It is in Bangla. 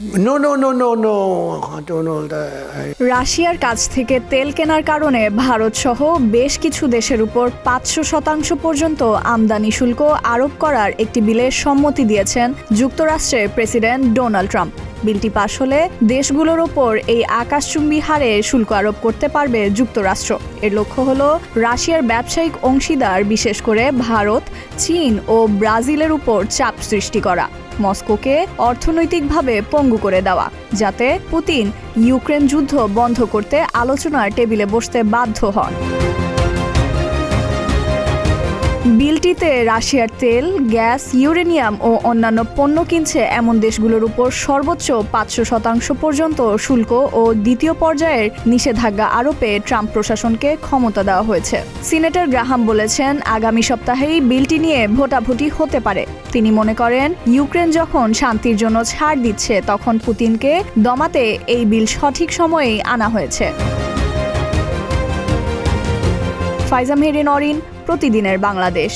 No. I don't know. রাশিয়ার কাছ থেকে তেল কেনার কারণে ভারত সহ বেশ কিছু দেশের উপর 500% পর্যন্ত আমদানি শুল্ক আরোপ করার একটি বিলে সম্মতি দিয়েছেন যুক্তরাষ্ট্রের প্রেসিডেন্ট ডোনাল্ড ট্রাম্প। বিলটি পাশ হলে দেশগুলোর ওপর এই আকাশচুম্বী হারে শুল্ক আরোপ করতে পারবে যুক্তরাষ্ট্র। এর লক্ষ্য হলো রাশিয়ার ব্যবসায়িক অংশীদার বিশেষ করে ভারত, চীন ও ব্রাজিলের উপর চাপ সৃষ্টি করা, মস্কোকে অর্থনৈতিকভাবে পঙ্গু করে দেওয়া, যাতে পুতিন ইউক্রেন যুদ্ধ বন্ধ করতে আলোচনার টেবিলে বসতে বাধ্য হন। বিলটিতে রাশিয়ার তেল, গ্যাস, ইউরেনিয়াম ও অন্যান্য পণ্য কিনছে এমন দেশগুলোর উপর সর্বোচ্চ 500% পর্যন্ত শুল্ক ও দ্বিতীয় পর্যায়ের নিষেধাজ্ঞা আরোপে ট্রাম্প প্রশাসনকে ক্ষমতা দেওয়া হয়েছে। সিনেটর গ্রাহাম বলেছেন, আগামী সপ্তাহেই বিলটি নিয়ে ভোটাভুটি হতে পারে। তিনি মনে করেন, ইউক্রেন যখন শান্তির জন্য ছাড় দিচ্ছে, তখন পুতিনকে দমাতে এই বিল সঠিক সময়েই আনা হয়েছে। ফাইজা মেহেরিন অরিন, প্রতিদিনের বাংলাদেশ।